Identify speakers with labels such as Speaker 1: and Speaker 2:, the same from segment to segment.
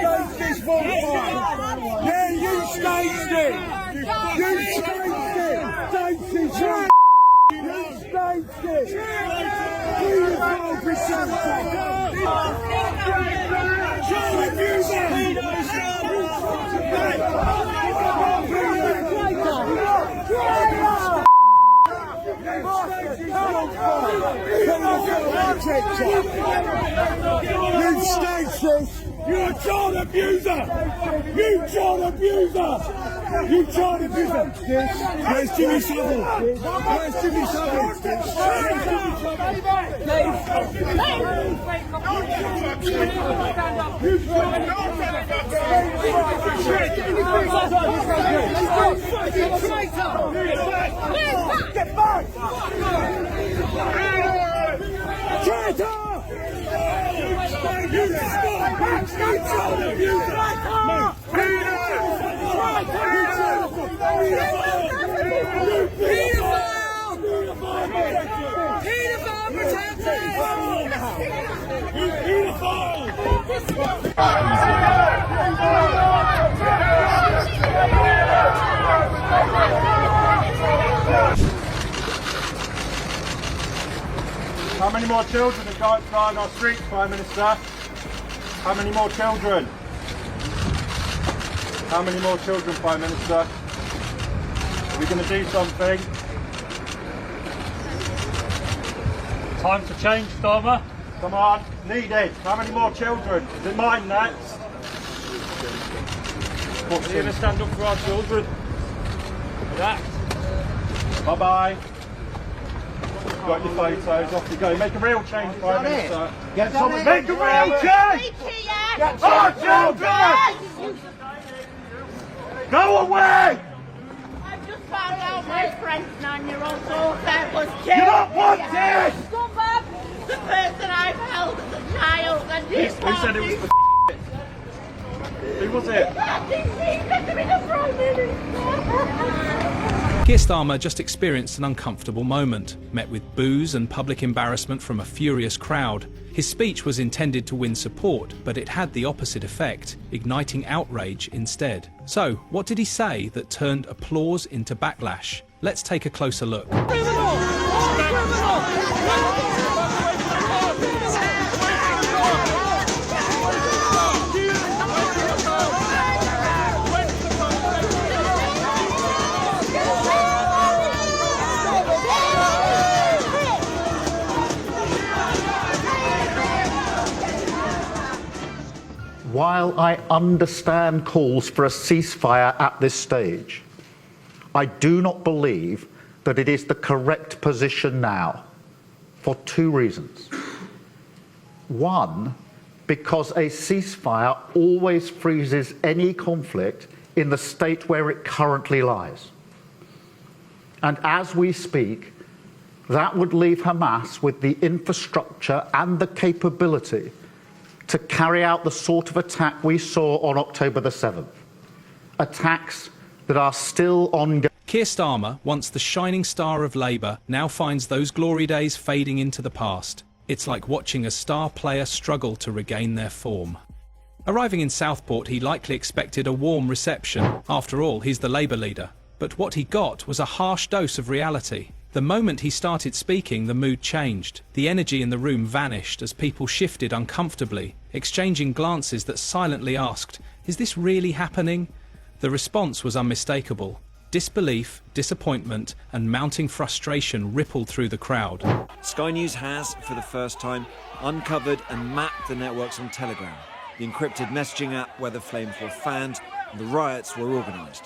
Speaker 1: staged this bonfire. Yeah, you staged it. You staged it. Staged it. You staged it. Beautiful presenter. Child abuser. You staged this! You're a child abuser! You child abuser! You child abuser! Where's Jimmy Savile? Where's Jimmy Savile? Get back! Traitor! You child abuser!
Speaker 2: How many more children are going on our streets, Prime Minister? How many more children? How many more children, Prime Minister? Are we going to do something? Time for change, Starmer. Come on, needed. How many more children? Is it mine next? Are you going to stand up for our children? That. Bye-bye. Got your photos, off you go. Make a real change, Prime Minister. Get someone. Make a real change! Get our children! Go away!
Speaker 3: I've just found out my friend's 9-year-old daughter was killed.
Speaker 2: You're not wanted!
Speaker 3: The person I've held as a child and
Speaker 2: Who said it was the Who was it?
Speaker 4: Keir Starmer just experienced an uncomfortable moment, met with boos and public embarrassment from a furious crowd. His speech was intended to win support, but it had the opposite effect, igniting outrage instead. So, what did he say that turned applause into backlash? Let's take a closer look.
Speaker 5: While I understand calls for a ceasefire at this stage, I do not believe that it is the correct position now, for two reasons. One, because a ceasefire always freezes any conflict in the state where it currently lies. And as we speak, that would leave Hamas with the infrastructure and the capability to carry out the sort of attack we saw on October the 7th. Attacks that are still ongoing.
Speaker 4: Keir Starmer, once the shining star of Labour, now finds those glory days fading into the past. It's like watching a star player struggle to regain their form. Arriving in Southport, he likely expected a warm reception. After all, he's the Labour leader. But what he got was a harsh dose of reality. The moment he started speaking, the mood changed. The energy in the room vanished as people shifted uncomfortably, exchanging glances that silently asked, "Is this really happening?" The response was unmistakable. Disbelief, disappointment, and mounting frustration rippled through the crowd.
Speaker 6: Sky News has, for the first time, uncovered and mapped the networks on Telegram, the encrypted messaging app where the flames were fanned and the riots were organised.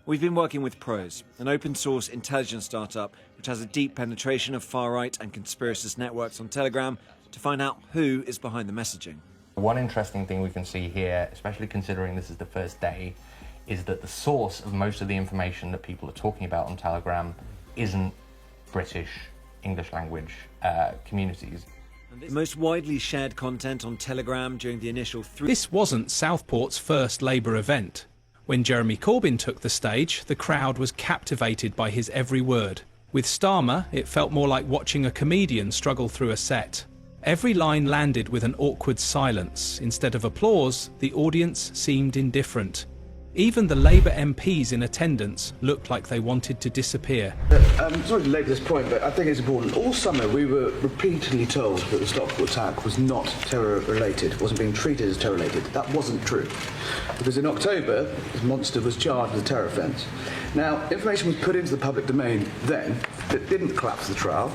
Speaker 6: We've been working with Pros, an open-source intelligence startup which has a deep penetration of far-right and conspiracist networks on Telegram, to find out who is behind the messaging.
Speaker 7: One interesting thing we can see here, especially considering this is the first day, is that the source of most of the information that people are talking about on Telegram isn't British, English language communities.
Speaker 6: The most widely shared content on Telegram during the initial
Speaker 4: This wasn't Southport's first Labour event. When Jeremy Corbyn took the stage, the crowd was captivated by his every word. With Starmer, it felt more like watching a comedian struggle through a set. Every line landed with an awkward silence. Instead of applause, the audience seemed indifferent. Even the Labour MPs in attendance looked like they wanted to disappear.
Speaker 8: Sorry to labour this point, but I think it's important. All summer we were repeatedly told that the Stockport attack was not terror-related, wasn't being treated as terror-related. That wasn't true. Because in October, this monster was charged with a terror offence. Now, information was put into the public domain then that didn't collapse the trial.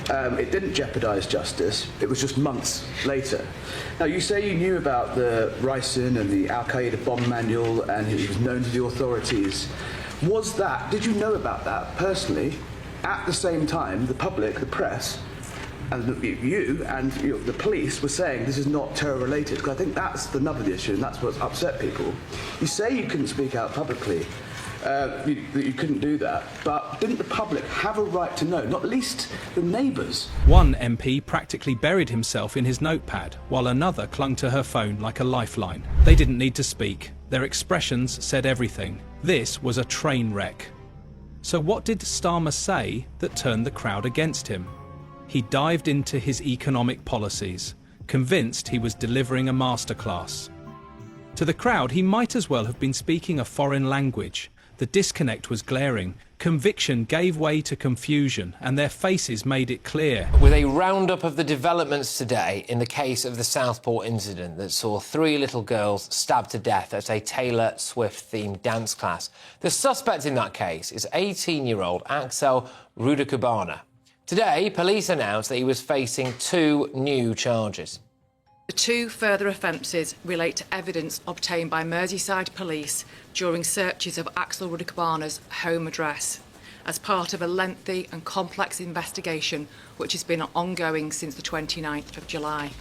Speaker 8: It didn't jeopardise justice. It was just months later. Now, you say you knew about the ricin and the Al-Qaeda bomb manual and he was known to the authorities. Did you know about that personally at the same time the public, the press, and you and the police were saying this is not terror-related? Because I think that's the nub of the issue and that's what's upset people. You say you couldn't speak out publicly, that you couldn't do that, but didn't the public have a right to know, not least the neighbours?
Speaker 4: One MP practically buried himself in his notepad, while another clung to her phone like a lifeline. They didn't need to speak. Their expressions said everything. This was a train wreck. So what did Starmer say that turned the crowd against him? He dived into his economic policies, convinced he was delivering a masterclass. To the crowd, he might as well have been speaking a foreign language. The disconnect was glaring. Conviction gave way to confusion, and their faces made it clear.
Speaker 9: With a roundup of the developments today in the case of the Southport incident that saw 3 little girls stabbed to death at a Taylor Swift-themed dance class. The suspect in that case is 18-year-old Axel Rudakubana. Today, police announced that he was facing 2 new charges.
Speaker 10: The 2 further offences relate to evidence obtained by Merseyside police during searches of Axel Rudakubana's home address as part of a lengthy and complex investigation which has been ongoing since the 29th of July.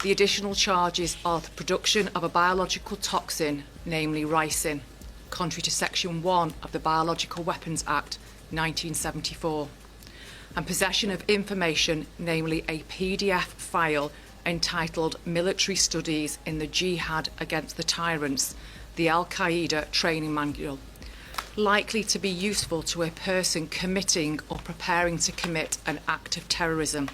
Speaker 10: The additional charges are the production of a biological toxin, namely ricin, contrary to Section 1 of the Biological Weapons Act 1974, and possession of information, namely a PDF file entitled Military Studies in the Jihad Against the Tyrants, the Al-Qaeda Training Manual, likely to be useful to a person committing or preparing to commit an act of terrorism.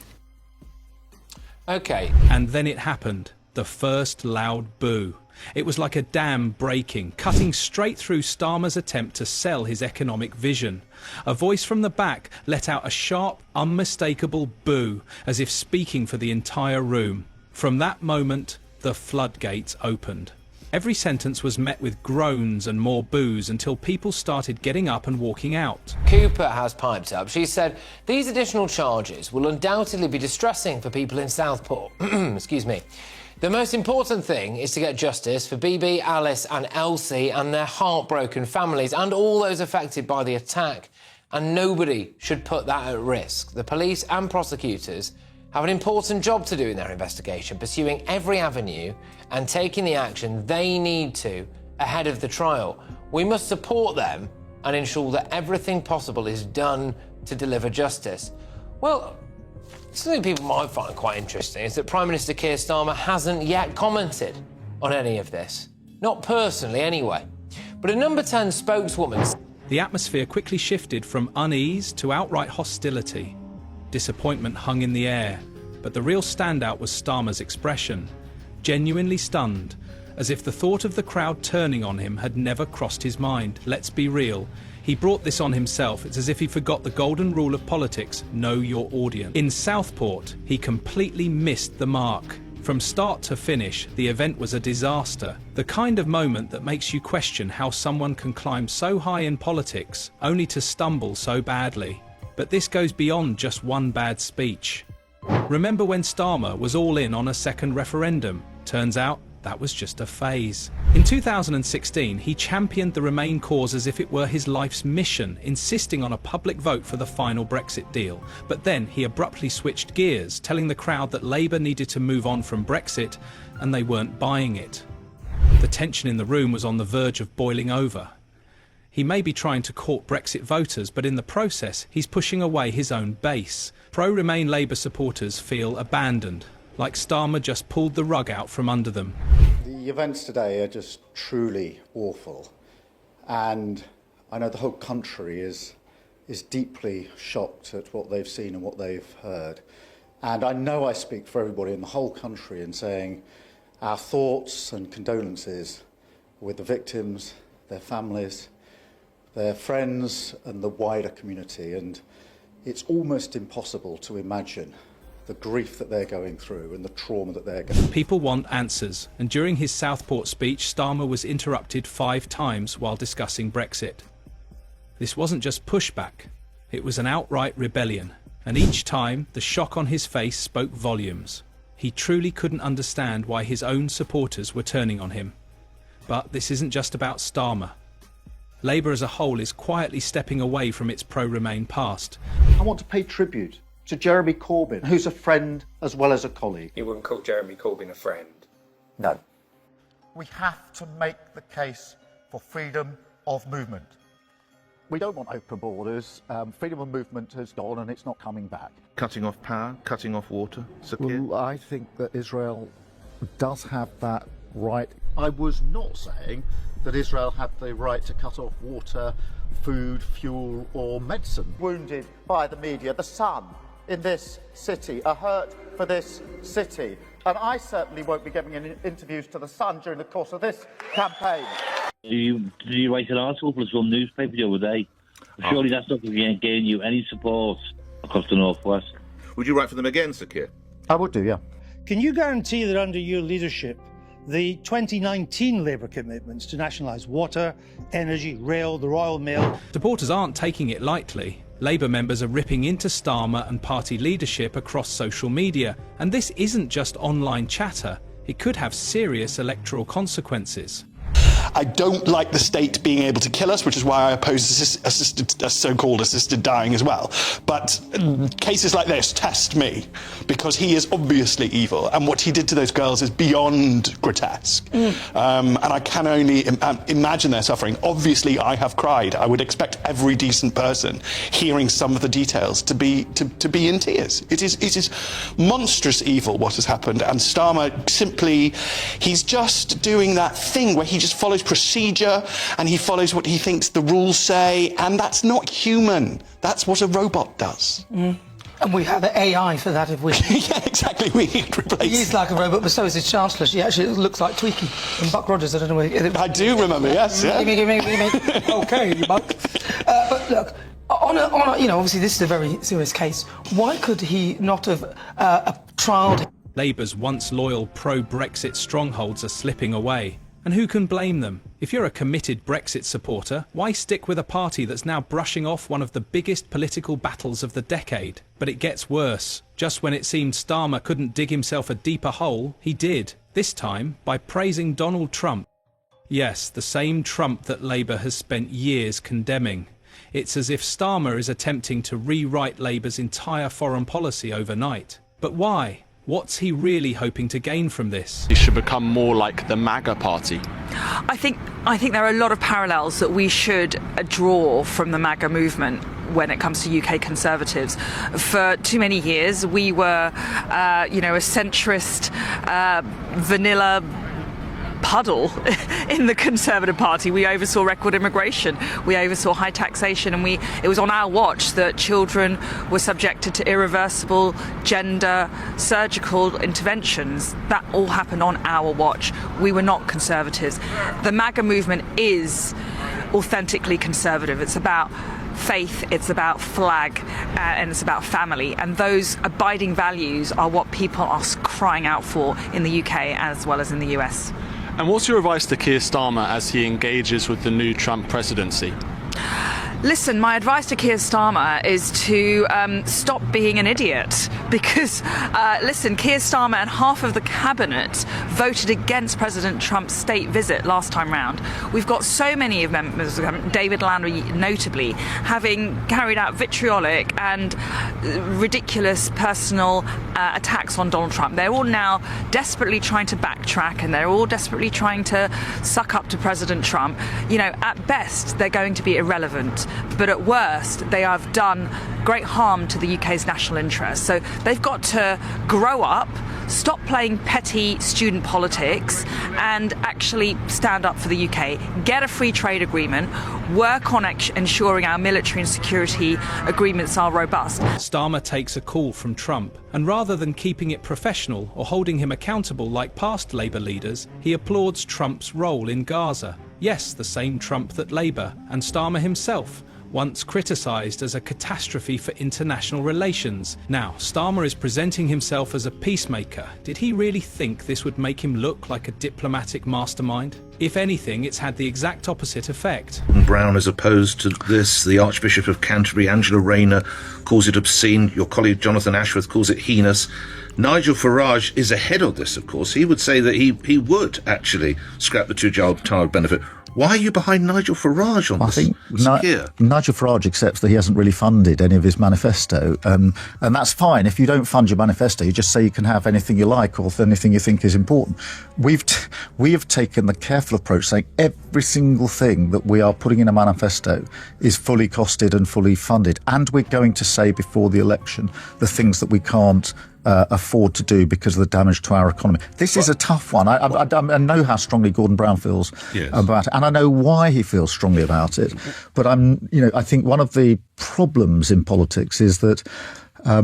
Speaker 9: OK.
Speaker 4: And then it happened. The first loud boo. It was like a dam breaking, cutting straight through Starmer's attempt to sell his economic vision. A voice from the back let out a sharp, unmistakable boo, as if speaking for the entire room. From that moment, the floodgates opened. Every sentence was met with groans and more boos until people started getting up and walking out.
Speaker 9: Cooper has piped up. She said, these additional charges will undoubtedly be distressing for people in Southport. Excuse me. The most important thing is to get justice for BB, Alice and Elsie and their heartbroken families and all those affected by the attack. And nobody should put that at risk. The police and prosecutors have an important job to do in their investigation, pursuing every avenue and taking the action they need to ahead of the trial. We must support them and ensure that everything possible is done to deliver justice. Well, something people might find quite interesting is that Prime Minister Keir Starmer hasn't yet commented on any of this. Not personally, anyway. But a Number 10 spokeswoman...
Speaker 4: The atmosphere quickly shifted from unease to outright hostility. Disappointment hung in the air, but the real standout was Starmer's expression. Genuinely stunned, as if the thought of the crowd turning on him had never crossed his mind. Let's be real. He brought this on himself. It's as if he forgot the golden rule of politics, know your audience. In Southport, he completely missed the mark. From start to finish, the event was a disaster. The kind of moment that makes you question how someone can climb so high in politics, only to stumble so badly. But this goes beyond just one bad speech. Remember when Starmer was all in on a second referendum? Turns out, that was just a phase. In 2016, he championed the Remain cause as if it were his life's mission, insisting on a public vote for the final Brexit deal. But then he abruptly switched gears, telling the crowd that Labour needed to move on from Brexit, and they weren't buying it. The tension in the room was on the verge of boiling over. He may be trying to court Brexit voters, but in the process, he's pushing away his own base. Pro-Remain Labour supporters feel abandoned, like Starmer just pulled the rug out from under them.
Speaker 5: The events today are just truly awful, and I know the whole country is deeply shocked at what they've seen and what they've heard. And I know I speak for everybody in the whole country in saying our thoughts and condolences with the victims, their families, their friends and the wider community. And it's almost impossible to imagine the grief that they're going through and the trauma that they're going through.
Speaker 4: People want answers, and during his Southport speech, Starmer was interrupted 5 times while discussing Brexit. This wasn't just pushback, it was an outright rebellion, and each time the shock on his face spoke volumes. He truly couldn't understand why his own supporters were turning on him. But this isn't just about Starmer. Labour as a whole is quietly stepping away from its pro-Remain past.
Speaker 5: I want to pay tribute to Jeremy Corbyn, who's a friend as well as a colleague.
Speaker 11: You wouldn't call Jeremy Corbyn a friend?
Speaker 5: No. We have to make the case for freedom of movement. We don't want open borders. Freedom of movement has gone and it's not coming back.
Speaker 12: Cutting off power, cutting off water.
Speaker 5: Well, I think that Israel does have that right. I was not saying that Israel had the right to cut off water, food, fuel or medicine. Wounded by the media, the Sun in this city, a hurt for this city. And I certainly won't be giving any interviews to the Sun during the course of this campaign.
Speaker 13: Did you write an article for some newspaper the other day? Surely that's not going to gain you any support across the Northwest.
Speaker 12: Would you write for them again, Sir Keir?
Speaker 5: I would do, yeah.
Speaker 14: Can you guarantee that under your leadership, the 2019 Labour commitments to nationalise water, energy, rail, the Royal Mail...
Speaker 4: Supporters aren't taking it lightly. Labour members are ripping into Starmer and party leadership across social media. And this isn't just online chatter. It could have serious electoral consequences.
Speaker 15: I don't like the state being able to kill us, which is why I oppose so-called assisted dying as well. But cases like this test me, because he is obviously evil, and what he did to those girls is beyond grotesque. And I can only imagine their suffering. Obviously, I have cried. I would expect every decent person hearing some of the details to be in tears. It is monstrous evil what has happened, and Starmer simply, he's just doing that thing where he just follows procedure and he follows what he thinks the rules say, and that's not human. That's what a robot does.
Speaker 16: And we have the AI for that, if we...
Speaker 15: Yeah, exactly. We need to replace...
Speaker 16: He is like a robot, but so is his Chancellor. She actually looks like Tweaky and Buck Rogers. I don't know where... I
Speaker 15: do remember, yes, yeah.
Speaker 16: Give me. OK, you Buck. But look, on a, you know, obviously this is a very serious case. Why could he not have trialled...
Speaker 4: Labour's once loyal pro-Brexit strongholds are slipping away. And who can blame them? If you're a committed Brexit supporter, why stick with a party that's now brushing off one of the biggest political battles of the decade? But it gets worse. Just when it seemed Starmer couldn't dig himself a deeper hole, he did. This time by praising Donald Trump. Yes, the same Trump that Labour has spent years condemning. It's as if Starmer is attempting to rewrite Labour's entire foreign policy overnight. But why? What's he really hoping to gain from this?
Speaker 17: He should become more like the MAGA party.
Speaker 18: I think there are a lot of parallels that we should draw from the MAGA movement when it comes to UK Conservatives. For too many years, we were, a centrist, vanilla puddle in the Conservative Party. We oversaw record immigration, we oversaw high taxation, and it was on our watch that children were subjected to irreversible gender surgical interventions. That all happened on our watch. We were not Conservatives. The MAGA movement is authentically conservative. It's about faith, it's about flag, and it's about family, and those abiding values are what people are crying out for in the UK as well as in the US.
Speaker 17: And what's your advice to Keir Starmer as he engages with the new Trump presidency?
Speaker 18: Listen, my advice to Keir Starmer is to stop being an idiot, because, listen, Keir Starmer and half of the cabinet voted against President Trump's state visit last time round. We've got so many of members of the cabinet, David Landry notably, having carried out vitriolic and ridiculous personal attacks on Donald Trump. They're all now desperately trying to backtrack, and they're all desperately trying to suck up to President Trump. You know, at best, they're going to be irrelevant. but at worst, they have done great harm to the UK's national interest. So they've got to grow up, stop playing petty student politics, and actually stand up for the UK, get a free trade agreement, work on ensuring our military and security agreements are robust.
Speaker 4: Starmer takes a call from Trump, and rather than keeping it professional or holding him accountable like past Labour leaders, he applauds Trump's role in Gaza. Yes, the same Trump that Labour and Starmer himself once criticised as a catastrophe for international relations. Now, Starmer is presenting himself as a peacemaker. Did he really think this would make him look like a diplomatic mastermind? If anything, it's had the exact opposite effect.
Speaker 12: Brown is opposed to this. The Archbishop of Canterbury, Angela Rayner, calls it obscene. Your colleague Jonathan Ashworth calls it heinous. Nigel Farage is ahead of this, of course. He would say that he would actually scrap the two-child benefit. Why are you behind Nigel Farage on this?
Speaker 5: I think Nigel Farage accepts that he hasn't really funded any of his manifesto, and that's fine. If you don't fund your manifesto, you just say you can have anything you like or anything you think is important. We have taken the careful approach saying every single thing that we are putting in a manifesto is fully costed and fully funded, and we're going to say before the election the things that we can't afford to do because of the damage to our economy. This is a tough one. I know how strongly Gordon Brown feels about it, and I know why he feels strongly about it. But I think one of the problems in politics is that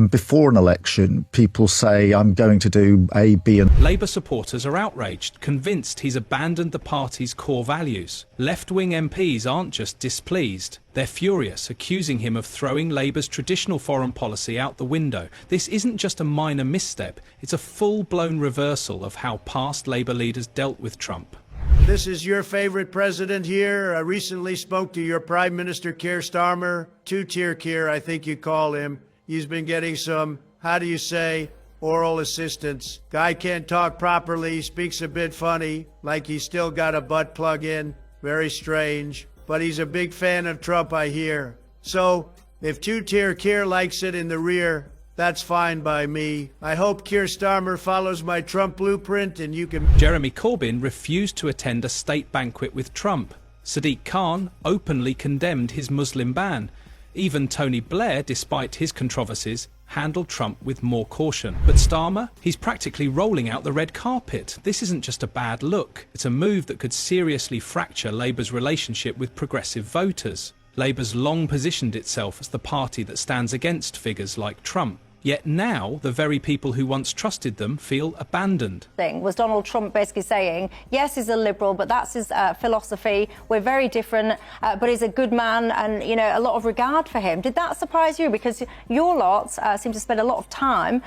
Speaker 5: before an election, people say, I'm going to do A, B and...
Speaker 4: Labour supporters are outraged, convinced he's abandoned the party's core values. Left-wing MPs aren't just displeased. They're furious, accusing him of throwing Labour's traditional foreign policy out the window. This isn't just a minor misstep, it's a full-blown reversal of how past Labour leaders dealt with Trump.
Speaker 19: This is your favorite president here. I recently spoke to your Prime Minister, Keir Starmer. Two-tier Keir, I think you call him. He's been getting some, how do you say, oral assistance. Guy can't talk properly, speaks a bit funny, like he's still got a butt plug in. Very strange. But he's a big fan of Trump, I hear. So, if two-tier Keir likes it in the rear, that's fine by me. I hope Keir Starmer follows my Trump blueprint and you can...
Speaker 4: Jeremy Corbyn refused to attend a state banquet with Trump. Sadiq Khan openly condemned his Muslim ban. Even Tony Blair, despite his controversies, handled Trump with more caution. But Starmer, he's practically rolling out the red carpet. This isn't just a bad look. It's a move that could seriously fracture Labour's relationship with progressive voters. Labour's long positioned itself as the party that stands against figures like Trump. Yet now, the very people who once trusted them feel abandoned.
Speaker 20: Was Donald Trump basically saying, yes, he's a liberal, but that's his philosophy. We're very different, but he's a good man and, a lot of regard for him. Did that surprise you? Because your lot seem to spend a lot of time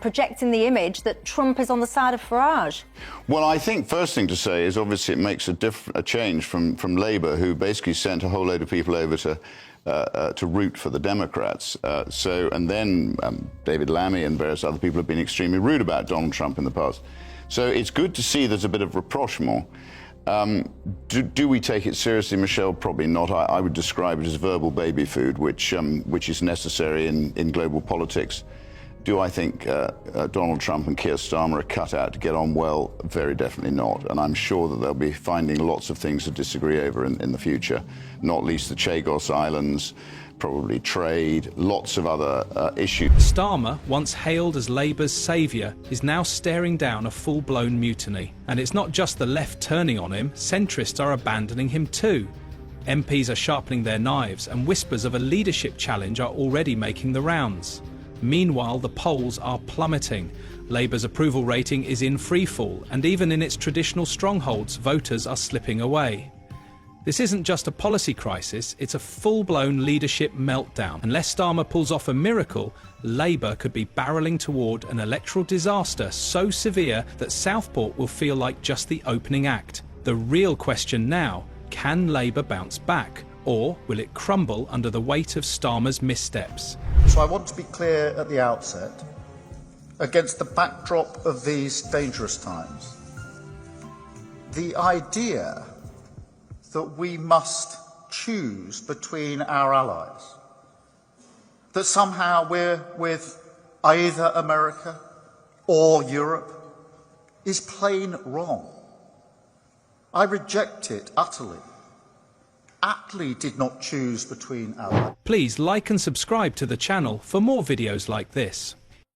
Speaker 20: projecting the image that Trump is on the side of Farage.
Speaker 21: Well, I think first thing to say is obviously it makes a change from Labour, who basically sent a whole load of people over to root for the Democrats. And then David Lammy and various other people have been extremely rude about Donald Trump in the past. So it's good to see there's a bit of rapprochement. Do we take it seriously, Michelle? Probably not. I would describe it as verbal baby food, which is necessary in global politics. Do I think Donald Trump and Keir Starmer are cut out to get on well? Very definitely not. And I'm sure that they'll be finding lots of things to disagree over in the future, not least the Chagos Islands, probably trade, lots of other issues.
Speaker 4: Starmer, once hailed as Labour's saviour, is now staring down a full-blown mutiny. And it's not just the left turning on him, centrists are abandoning him too. MPs are sharpening their knives, and whispers of a leadership challenge are already making the rounds. Meanwhile, the polls are plummeting. Labour's approval rating is in freefall, and even in its traditional strongholds, voters are slipping away. This isn't just a policy crisis, it's a full-blown leadership meltdown. Unless Starmer pulls off a miracle, Labour could be barrelling toward an electoral disaster so severe that Southport will feel like just the opening act. The real question now, can Labour bounce back? Or will it crumble under the weight of Starmer's missteps?
Speaker 5: So I want to be clear at the outset, against the backdrop of these dangerous times, the idea that we must choose between our allies, that somehow we're with either America or Europe, is plain wrong. I reject it utterly. Attlee did not choose between our...
Speaker 4: Please like and subscribe to the channel for more videos like this.